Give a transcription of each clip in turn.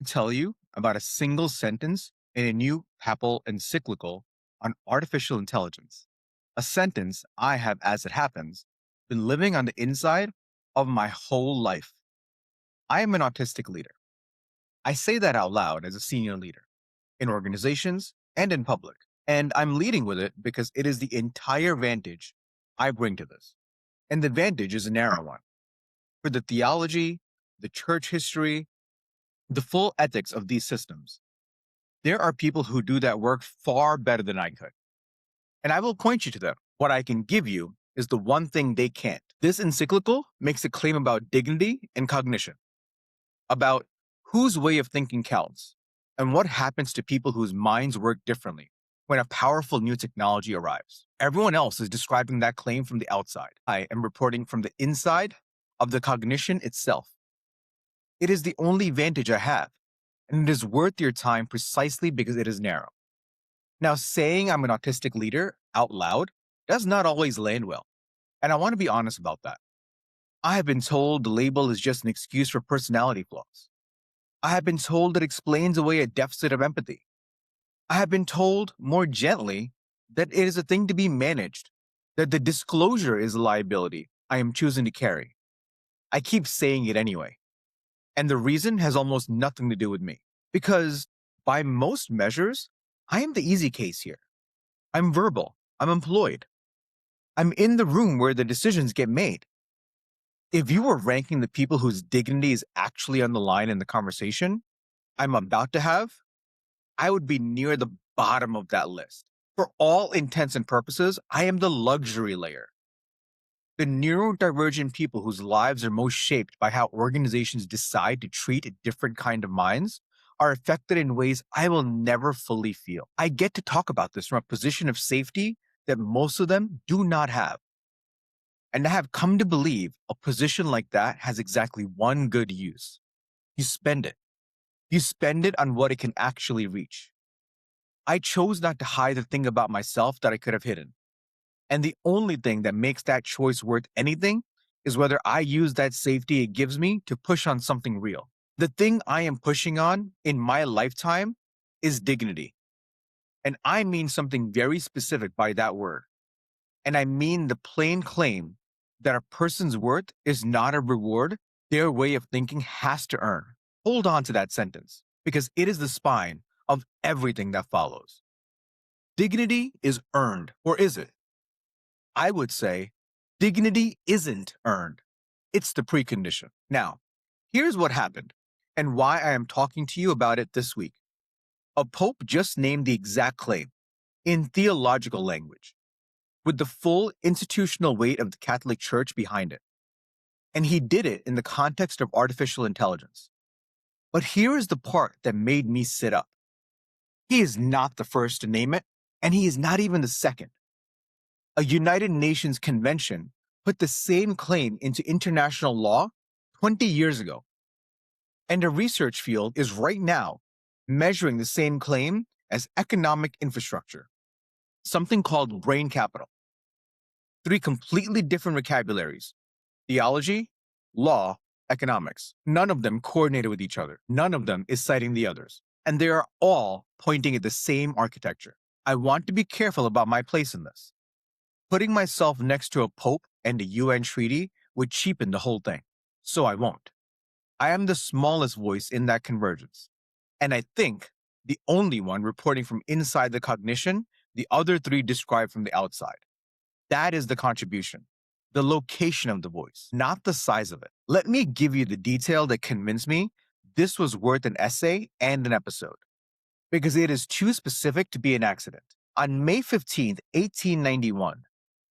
Tell you about a single sentence in a new papal encyclical on artificial intelligence. A sentence I have, as it happens, been living on the inside of my whole life. I am an autistic leader. I say that out loud as a senior leader in organizations and in public. And I'm leading with it because it is the entire vantage I bring to this. And the vantage is a narrow one. For the theology, the church history, the full ethics of these systems, there are people who do that work far better than I could. And I will point you to them. What I can give you is the one thing they can't. This encyclical makes a claim about dignity and cognition, about whose way of thinking counts, and what happens to people whose minds work differently when a powerful new technology arrives. Everyone else is describing that claim from the outside. I am reporting from the inside of the cognition itself. It is the only vantage I have, and it is worth your time precisely because it is narrow. Now, saying I'm an autistic leader out loud does not always land well, and I want to be honest about that. I have been told the label is just an excuse for personality flaws. I have been told it explains away a deficit of empathy. I have been told, more gently, that it is a thing to be managed, that the disclosure is a liability I am choosing to carry. I keep saying it anyway. And the reason has almost nothing to do with me. Because, by most measures, I am the easy case here. I'm verbal. I'm employed. I'm in the room where the decisions get made. If you were ranking the people whose dignity is actually on the line in the conversation I'm about to have, I would be near the bottom of that list. For all intents and purposes, I am the luxury layer. The neurodivergent people whose lives are most shaped by how organizations decide to treat a different kind of minds are affected in ways I will never fully feel. I get to talk about this from a position of safety that most of them do not have. And I have come to believe a position like that has exactly one good use. You spend it. You spend it on what it can actually reach. I chose not to hide the thing about myself that I could have hidden. And the only thing that makes that choice worth anything is whether I use that safety it gives me to push on something real. The thing I am pushing on in my lifetime is dignity. And I mean something very specific by that word. And I mean the plain claim that a person's worth is not a reward their way of thinking has to earn. Hold on to that sentence because it is the spine of everything that follows. Dignity is earned, or is it? I would say dignity isn't earned. It's the precondition. Now, here's what happened and why I am talking to you about it this week. A pope just named the exact claim in theological language, with the full institutional weight of the Catholic Church behind it. And he did it in the context of artificial intelligence. But here is the part that made me sit up. He is not the first to name it, and he is not even the second. A United Nations convention put the same claim into international law 20 years ago. And a research field is right now measuring the same claim as economic infrastructure, something called brain capital. Three completely different vocabularies: theology, law, economics. None of them coordinated with each other. None of them is citing the others. And they are all pointing at the same architecture. I want to be careful about my place in this. Putting myself next to a pope and a UN treaty would cheapen the whole thing. So I won't. I am the smallest voice in that convergence. And I think the only one reporting from inside the cognition, the other three described from the outside. That is the contribution, the location of the voice, not the size of it. Let me give you the detail that convinced me this was worth an essay and an episode, because it is too specific to be an accident. On May 15th, 1891,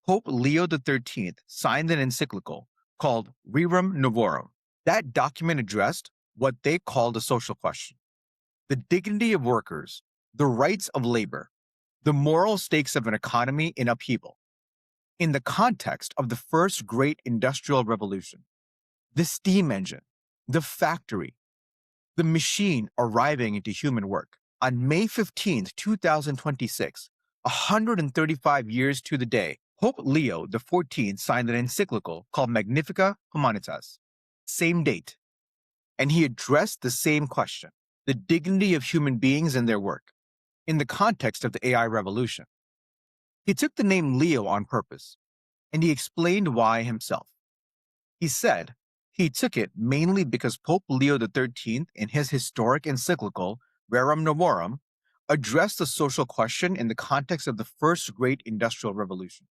Pope Leo XIII signed an encyclical called Rerum Novarum. That document addressed what they called a social question: the dignity of workers, the rights of labor, the moral stakes of an economy in upheaval, in the context of the first great industrial revolution, the steam engine, the factory, the machine arriving into human work. On May 15th, 2026, 135 years to the day, Pope Leo XIV signed an encyclical called Magnificat Humanitas. Same date. And he addressed the same question. the dignity of human beings and their work, in the context of the AI revolution. He took the name Leo on purpose, and he explained why himself. He said he took it mainly because Pope Leo XIII, in his historic encyclical Rerum Novarum, addressed the social question in the context of the first great industrial revolution.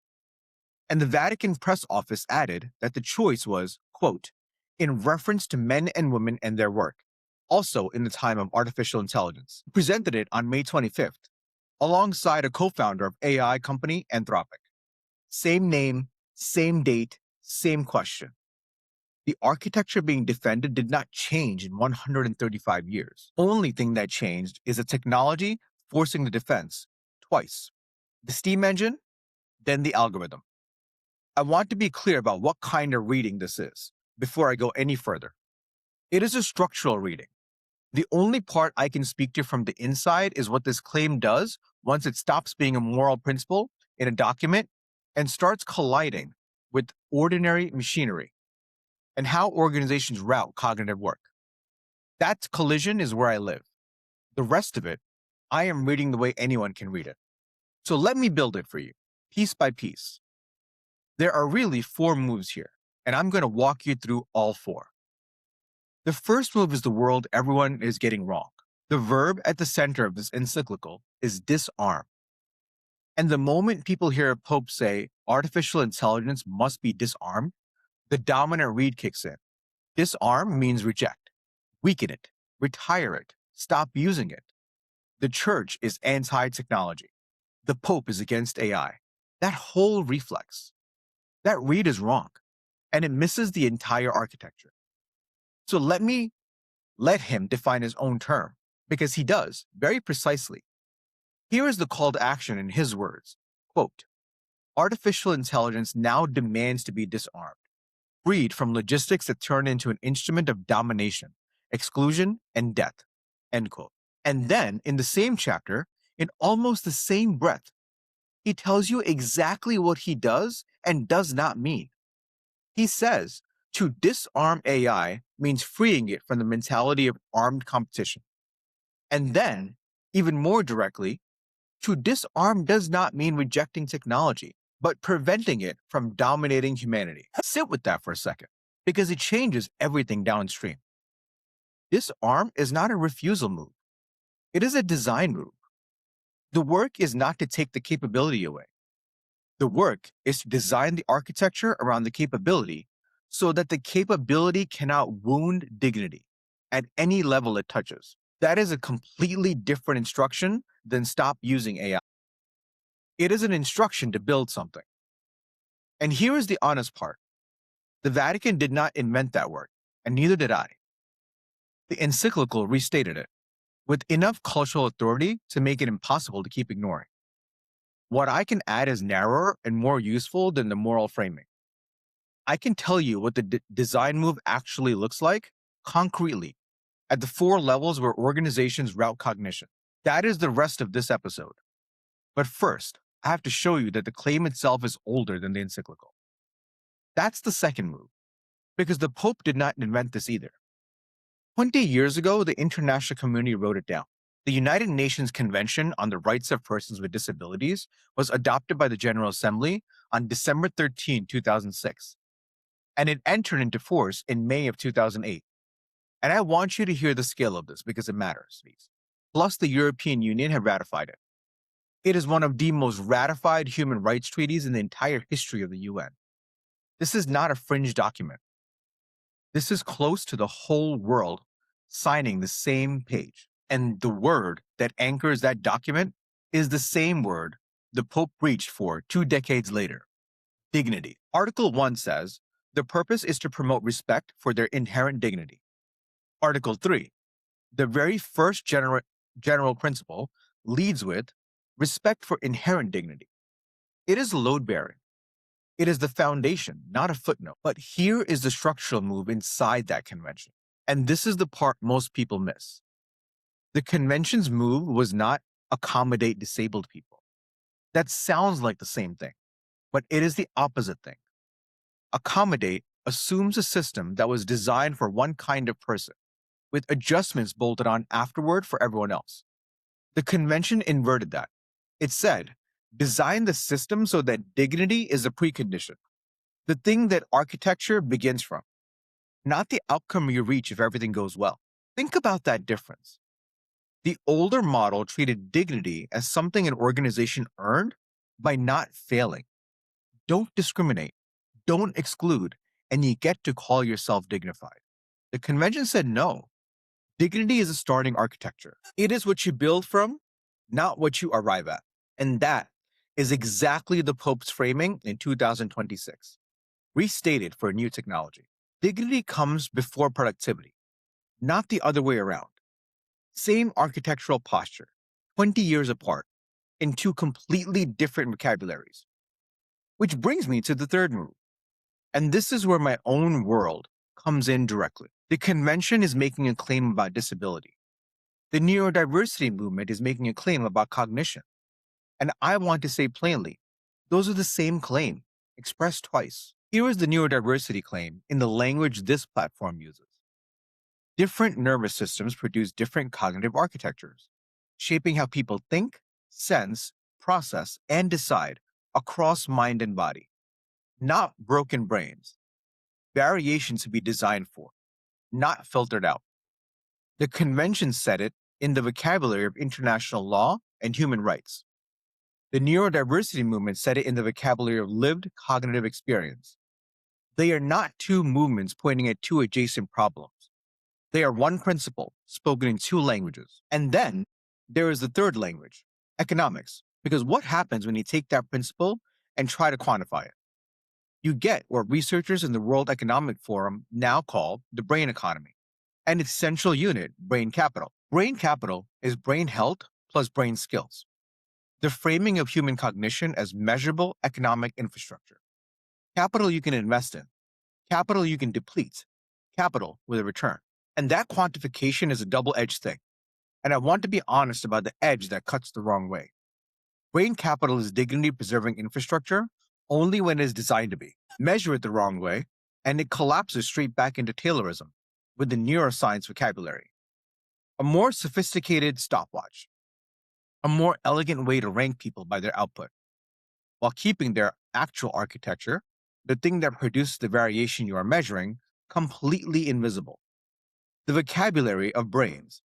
And the Vatican press office added that the choice was, quote, in reference to men and women and their work, also in the time of artificial intelligence. He presented it on May 25th, alongside a co-founder of AI company Anthropic. Same name, same date, same question. The architecture being defended did not change in 135 years. Only thing that changed is the technology forcing the defense twice. The steam engine, then the algorithm. I want to be clear about what kind of reading this is before I go any further. It is a structural reading. The only part I can speak to from the inside is what this claim does once it stops being a moral principle in a document and starts colliding with ordinary machinery and how organizations route cognitive work. That collision is where I live. The rest of it, I am reading the way anyone can read it. So let me build it for you, piece by piece. There are really 4 moves here, and I'm going to walk you through all 4. The first move is the word everyone is getting wrong. The verb at the center of this encyclical is disarm. And the moment people hear a pope say artificial intelligence must be disarmed, the dominant read kicks in. Disarm means reject, weaken it, retire it, stop using it. The church is anti-technology. The pope is against AI. That whole reflex, that read is wrong, and it misses the entire architecture. So let him define his own term, because he does, very precisely. Here is the call to action in his words. Quote, artificial intelligence now demands to be disarmed, freed from logistics that turn into an instrument of domination, exclusion, and death. End quote. And then, in the same chapter, in almost the same breath, he tells you exactly what he does and does not mean. He says, to disarm AI means freeing it from the mentality of armed competition. And then, even more directly, to disarm does not mean rejecting technology, but preventing it from dominating humanity. Sit with that for a second, because it changes everything downstream. Disarm is not a refusal move. It is a design move. The work is not to take the capability away. The work is to design the architecture around the capability so that the capability cannot wound dignity at any level it touches. That is a completely different instruction than stop using AI. It is an instruction to build something. And here is the honest part. The Vatican did not invent that word, and neither did I. The Encyclical restated it, with enough cultural authority to make it impossible to keep ignoring. What I can add is narrower and more useful than the moral framing. I can tell you what the design move actually looks like, concretely, at the 4 levels where organizations route cognition. That is the rest of this episode. But first, I have to show you that the claim itself is older than the encyclical. That's the second move, because the Pope did not invent this either. 20 years ago, the international community wrote it down. The United Nations Convention on the Rights of Persons with Disabilities was adopted by the General Assembly on December 13, 2006, and it entered into force in May of 2008. And I want you to hear the scale of this because it matters. Plus, the European Union had ratified it. It is one of the most ratified human rights treaties in the entire history of the UN. This is not a fringe document. This is close to the whole world signing the same page. And the word that anchors that document is the same word the Pope reached for 2 decades later: dignity. Article 1 says, the purpose is to promote respect for their inherent dignity. Article 3, the very first general principle, leads with respect for inherent dignity. It is load-bearing. It is the foundation, not a footnote. But here is the structural move inside that convention. And this is the part most people miss. The convention's move was not accommodate disabled people. That sounds like the same thing, but it is the opposite thing. Accommodate assumes a system that was designed for one kind of person, with adjustments bolted on afterward for everyone else. The convention inverted that. It said, design the system so that dignity is a precondition, the thing that architecture begins from, not the outcome you reach if everything goes well. Think about that difference. The older model treated dignity as something an organization earned by not failing. Don't discriminate, don't exclude, and you get to call yourself dignified. The convention said no. Dignity is a starting architecture. It is what you build from, not what you arrive at. And that is exactly the Pope's framing in 2026, restated for a new technology. Dignity comes before productivity, not the other way around. Same architectural posture, 20 years apart, in two completely different vocabularies. Which brings me to the third move. And this is where my own world comes in directly. The convention is making a claim about disability. The neurodiversity movement is making a claim about cognition. And I want to say plainly, those are the same claim, expressed twice. Here is the neurodiversity claim in the language this platform uses. Different nervous systems produce different cognitive architectures, shaping how people think, sense, process, and decide across mind and body. Not broken brains. Variations to be designed for, not filtered out. The convention said it in the vocabulary of international law and human rights. The neurodiversity movement said it in the vocabulary of lived cognitive experience. They are not two movements pointing at two adjacent problems. They are one principle spoken in two languages. And then there is the third language, economics. Because what happens when you take that principle and try to quantify it? You get what researchers in the World Economic Forum now call the brain economy, and its central unit, brain capital. Brain capital is brain health plus brain skills. The framing of human cognition as measurable economic infrastructure. Capital you can invest in, capital you can deplete, capital with a return. And that quantification is a double-edged thing. And I want to be honest about the edge that cuts the wrong way. Brain capital is dignity-preserving infrastructure only when it is designed to be. Measure it the wrong way, and it collapses straight back into Taylorism with the neuroscience vocabulary. A more sophisticated stopwatch. A more elegant way to rank people by their output, while keeping their actual architecture, the thing that produces the variation you are measuring, completely invisible. The vocabulary of brains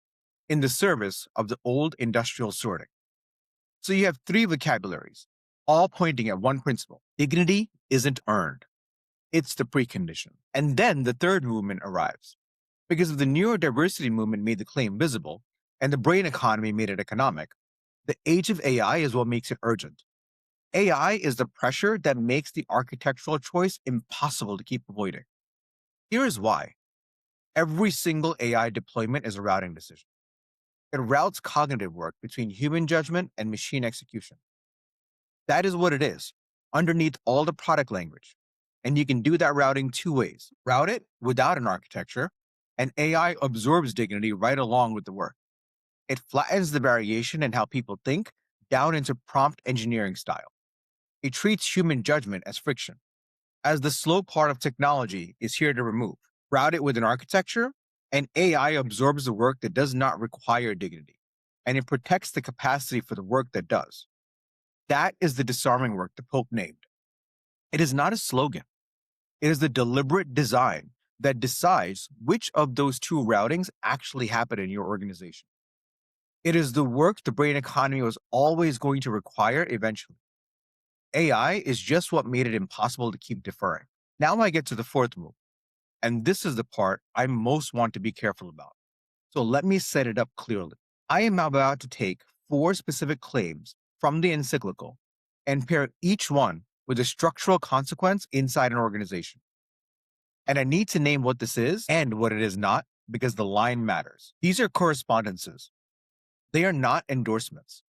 in the service of the old industrial sorting. So you have three vocabularies, all pointing at one principle. Dignity isn't earned. It's the precondition. And then the third movement arrives. Because if the neurodiversity movement made the claim visible, and the brain economy made it economic, the age of AI is what makes it urgent. AI is the pressure that makes the architectural choice impossible to keep avoiding. Here is why. Every single AI deployment is a routing decision. It routes cognitive work between human judgment and machine execution. That is what it is, underneath all the product language. And you can do that routing two ways. Route it without an architecture, and AI absorbs dignity right along with the work. It flattens the variation in how people think down into prompt engineering style. It treats human judgment as friction, as the slow part of technology is here to remove. Route it with an architecture, and AI absorbs the work that does not require dignity, and it protects the capacity for the work that does. That is the disarming work the Pope named. It is not a slogan. It is the deliberate design that decides which of those two routings actually happen in your organization. It is the work the brain economy was always going to require eventually. AI is just what made it impossible to keep deferring. Now I get to the fourth move, and this is the part I most want to be careful about. So let me set it up clearly. I am about to take 4 specific claims from the Encyclical and pair each one with a structural consequence inside an organization. And I need to name what this is and what it is not because the line matters. These are correspondences. They are not endorsements.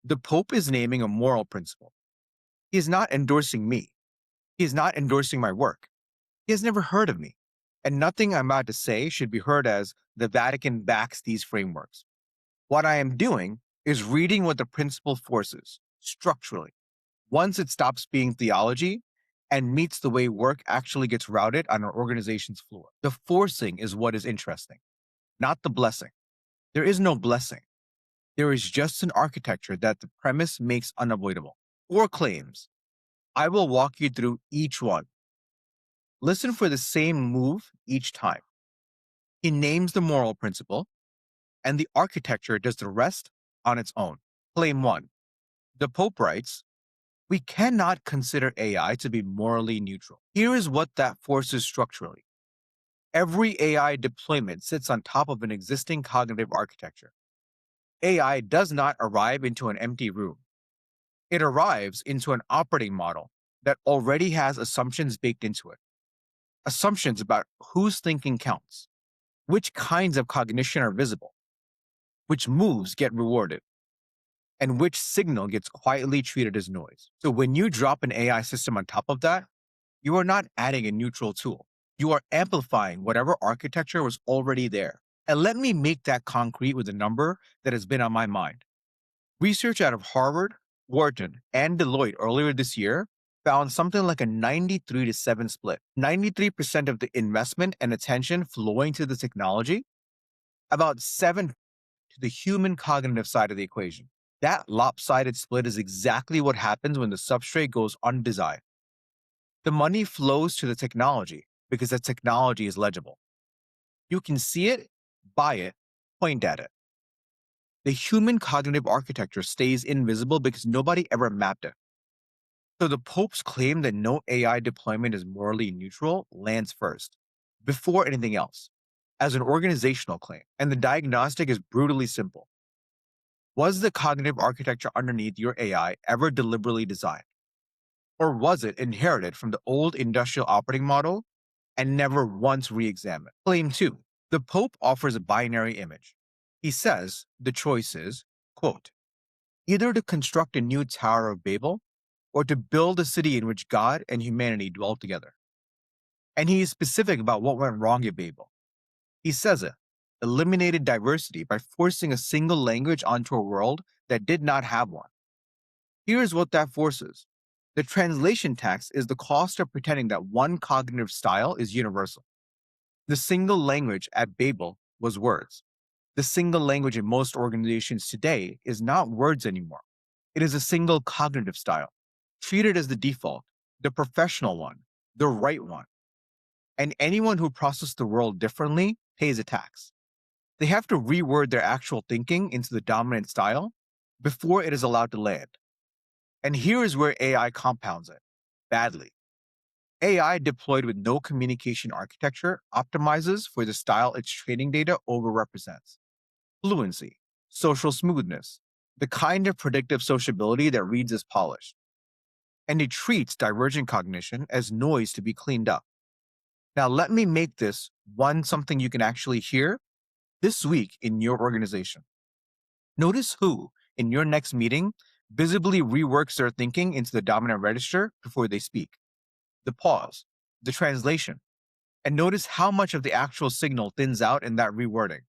The Pope is naming a moral principle. He is not endorsing me. He is not endorsing my work. He has never heard of me. And nothing I'm about to say should be heard as the Vatican backs these frameworks. What I am doing is reading what the principle forces, structurally, once it stops being theology and meets the way work actually gets routed on our organization's floor. The forcing is what is interesting. not the blessing. There is no blessing. There is just an architecture that the premise makes unavoidable. Or claims. I will walk you through each one. Listen for the same move each time. He names the moral principle, and the architecture does the rest on its own. Claim 1. The Pope writes, we cannot consider AI to be morally neutral. Here is what that forces structurally. Every AI deployment sits on top of an existing cognitive architecture. AI does not arrive into an empty room. It arrives into an operating model that already has assumptions baked into it. Assumptions about whose thinking counts, which kinds of cognition are visible, which moves get rewarded, and which signal gets quietly treated as noise. So when you drop an AI system on top of that, you are not adding a neutral tool. You are amplifying whatever architecture was already there. And let me make that concrete with a number that has been on my mind. Research out of Harvard, Wharton, and Deloitte earlier this year found something like a 93-7 split. 93% of the investment and attention flowing to the technology, about 7 to the human cognitive side of the equation. That lopsided split is exactly what happens when the substrate goes undesigned. The money flows to the technology because the technology is legible. You can see it, buy it, point at it. The human cognitive architecture stays invisible because nobody ever mapped it. So the Pope's claim that no AI deployment is morally neutral lands first, before anything else, as an organizational claim. And the diagnostic is brutally simple. Was the cognitive architecture underneath your AI ever deliberately designed? Or was it inherited from the old industrial operating model and never once re-examined? Claim 2. The Pope offers a binary image. He says the choice is, quote, either to construct a new Tower of Babel or to build a city in which God and humanity dwell together. And he is specific about what went wrong at Babel. He says it eliminated diversity by forcing a single language onto a world that did not have one. Here's what that forces. The translation tax is the cost of pretending that one cognitive style is universal. The single language at Babel was words. The single language in most organizations today is not words anymore. It is a single cognitive style, treated as the default, the professional one, the right one. And anyone who processes the world differently pays a tax. They have to reword their actual thinking into the dominant style before it is allowed to land. And here is where AI compounds it badly. AI deployed with no communication architecture optimizes for the style its training data overrepresents. Fluency, social smoothness, the kind of predictive sociability that reads as polished. And it treats divergent cognition as noise to be cleaned up. Now, let me make this something you can actually hear this week in your organization. Notice who, in your next meeting, visibly reworks their thinking into the dominant register before they speak. The pause, the translation, and notice how much of the actual signal thins out in that rewording.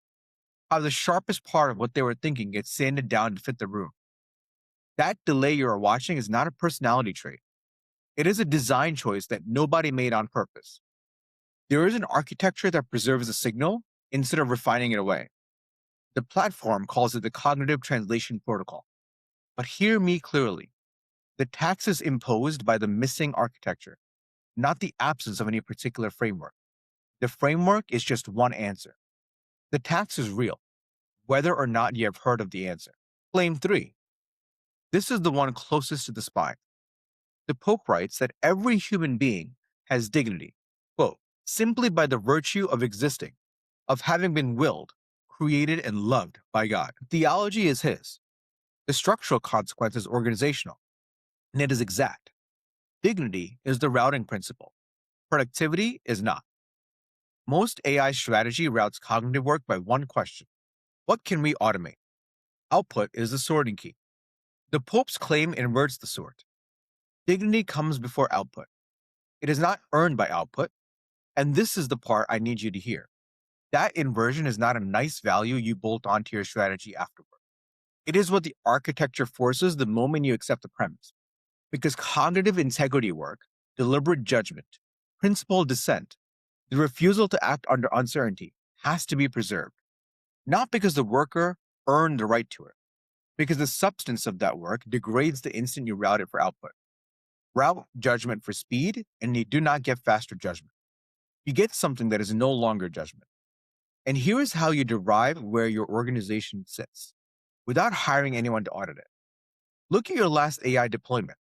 How the sharpest part of what they were thinking gets sanded down to fit the room. That delay you are watching is not a personality trait. It is a design choice that nobody made on purpose. There is an architecture that preserves the signal instead of refining it away. The platform calls it the Cognitive Translation Protocol. But hear me clearly. The tax is imposed by the missing architecture, not the absence of any particular framework. The framework is just one answer. The tax is real, whether or not you have heard of the answer. Claim 3. This is the one closest to the spine. The Pope writes that every human being has dignity, quote, simply by the virtue of existing, of having been willed, created, and loved by God. Theology is his. The structural consequence is organizational, and it is exact. Dignity is the routing principle. Productivity is not. Most AI strategy routes cognitive work by one question. What can we automate? Output is the sorting key. The Pope's claim inverts the sort. Dignity comes before output. It is not earned by output, and this is the part I need you to hear. That inversion is not a nice value you bolt onto your strategy afterward. It is what the architecture forces the moment you accept the premise. Because cognitive integrity work, deliberate judgment, principled dissent, the refusal to act under uncertainty has to be preserved. not because the worker earned the right to it, because the substance of that work degrades the instant you route it for output. Route judgment for speed, and you do not get faster judgment. You get something that is no longer judgment. And here is how you derive where your organization sits without hiring anyone to audit it. Look at your last AI deployment.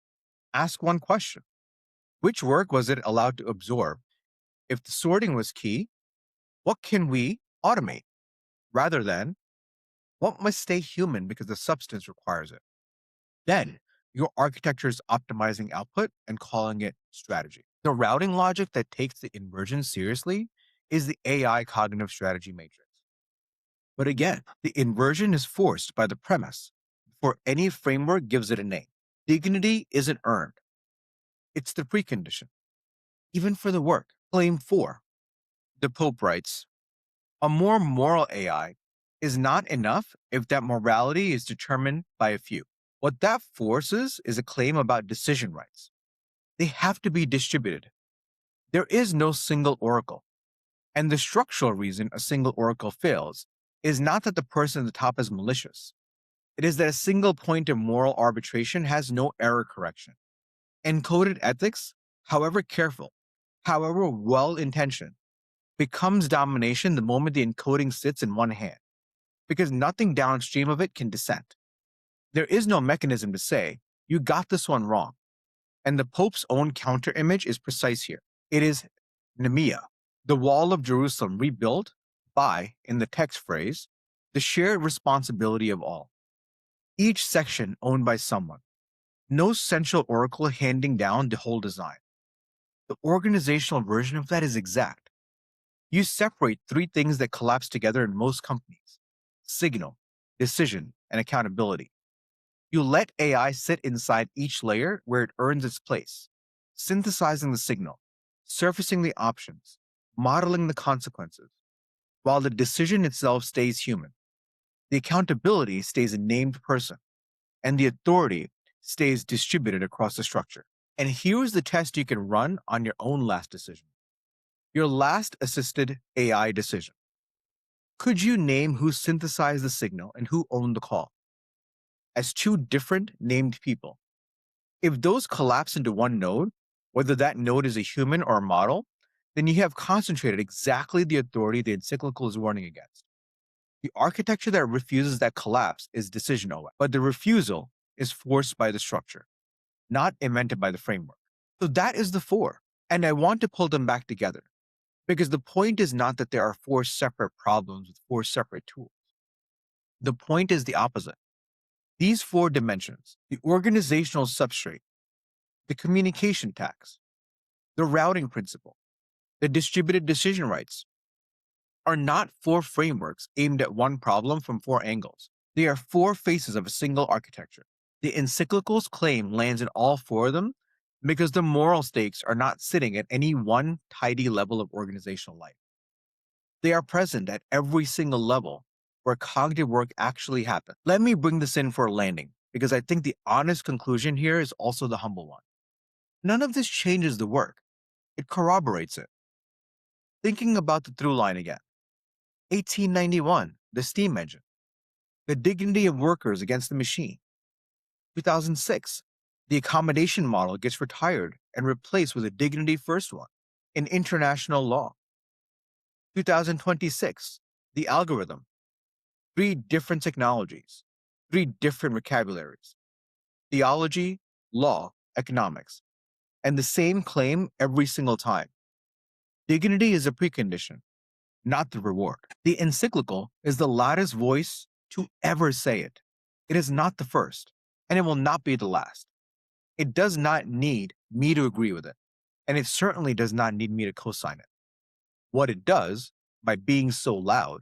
Ask one question: which work was it allowed to absorb? If the sorting was key, what can we automate? Rather than, what must stay human because the substance requires it? Then, your architecture is optimizing output and calling it strategy. The routing logic that takes the inversion seriously is the AI cognitive strategy matrix. But again, the inversion is forced by the premise before any framework gives it a name. Dignity isn't earned, it's the precondition. Even for the work. Claim 4. The Pope writes, a more moral AI is not enough if that morality is determined by a few. What that forces is a claim about decision rights. They have to be distributed. There is no single oracle. And the structural reason a single oracle fails is not that the person at the top is malicious. It is that a single point of moral arbitration has no error correction. Encoded ethics, however careful, however well intentioned, becomes domination the moment the encoding sits in one hand, because nothing downstream of it can dissent. There is no mechanism to say, you got this one wrong. And the Pope's own counter image is precise here. It is Nemea, the wall of Jerusalem rebuilt by, in the text phrase, the shared responsibility of all. Each section owned by someone. No central oracle handing down the whole design. The organizational version of that is exact. You separate three things that collapse together in most companies: signal, decision, and accountability. You let AI sit inside each layer where it earns its place, synthesizing the signal, surfacing the options, modeling the consequences, while the decision itself stays human. The accountability stays a named person, and the authority stays distributed across the structure. And here is the test you can run on your own last decision. Your last assisted AI decision. Could you name who synthesized the signal and who owned the call? As two different named people. If those collapse into one node, whether that node is a human or a model, then you have concentrated exactly the authority the Encyclical is warning against. The architecture that refuses that collapse is decision OS, but the refusal is forced by the structure, not invented by the framework. So that is the four, and I want to pull them back together, because the point is not that there are four separate problems with four separate tools. The point is the opposite. These four dimensions, the organizational substrate, the communication tax, the routing principle, the distributed decision rights, are not four frameworks aimed at one problem from four angles. They are four faces of a single architecture. The Encyclical's claim lands in all four of them because the moral stakes are not sitting at any one tidy level of organizational life. They are present at every single level where cognitive work actually happens. Let me bring this in for a landing, because I think the honest conclusion here is also the humble one. None of this changes the work. It corroborates it. Thinking about the through line again. 1891, the steam engine. The dignity of workers against the machine. 2006, the accommodation model gets retired and replaced with a dignity first one in international law. 2026, the algorithm. 3 different technologies, 3 different vocabularies: theology, law, economics, and the same claim every single time. Dignity is a precondition, not the reward. The Encyclical is the loudest voice to ever say it. It is not the first, and it will not be the last. It does not need me to agree with it, and it certainly does not need me to co-sign it. What it does, by being so loud,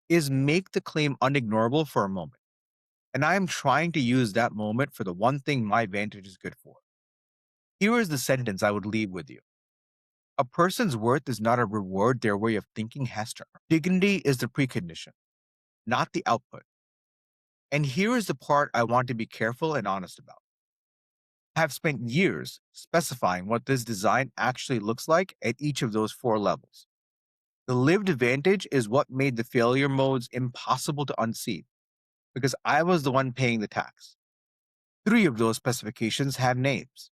is make the claim unignorable for a moment. And I am trying to use that moment for the one thing my Vantage is good for. Here is the sentence I would leave with you. A person's worth is not a reward their way of thinking has to earn. Dignity is the precondition, not the output. And here is the part I want to be careful and honest about. I have spent years specifying what this design actually looks like at each of those 4 levels. The lived advantage is what made the failure modes impossible to unsee because I was the one paying the tax. Three of those specifications have names: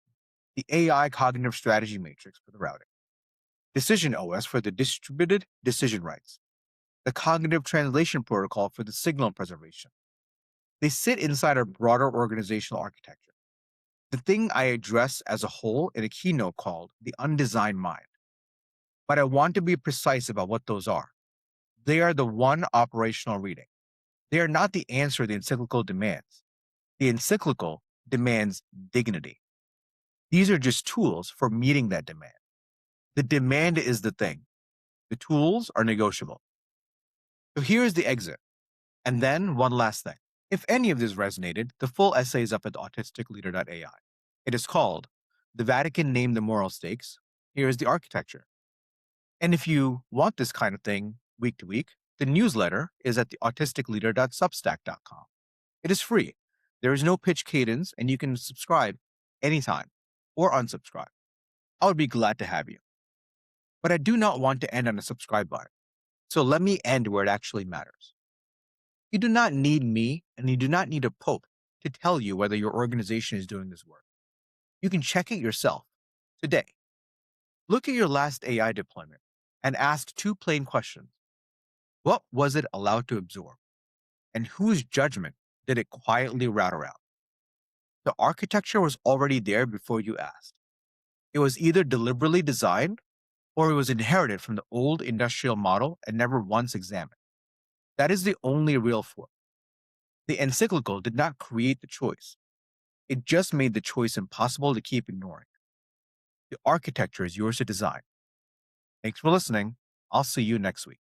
the AI Cognitive Strategy Matrix for the routing, Decision OS for the distributed decision rights, the Cognitive Translation Protocol for the signal preservation. They sit inside our broader organizational architecture, the thing I address as a whole in a keynote called The Undesigned Mind. But I want to be precise about what those are. They are the one operational reading. They are not the answer the encyclical demands. The encyclical demands dignity. These are just tools for meeting that demand. The demand is the thing. The tools are negotiable. So here's the exit. And then one last thing. If any of this resonated, the full essay is up at theautisticleader.ai. It is called The Vatican Named the Moral Stakes. Here is the architecture. And if you want this kind of thing week to week, the newsletter is at theautisticleader.substack.com. It is free. There is no pitch cadence, and you can subscribe anytime or unsubscribe. I would be glad to have you. But I do not want to end on a subscribe button. So let me end where it actually matters. You do not need me, and you do not need a pope to tell you whether your organization is doing this work. You can check it yourself today. Look at your last AI deployment and ask two plain questions. What was it allowed to absorb? And whose judgment did it quietly route around? The architecture was already there before you asked. It was either deliberately designed or it was inherited from the old industrial model and never once examined. That is the only real fork. The encyclical did not create the choice. It just made the choice impossible to keep ignoring. The architecture is yours to design. Thanks for listening. I'll see you next week.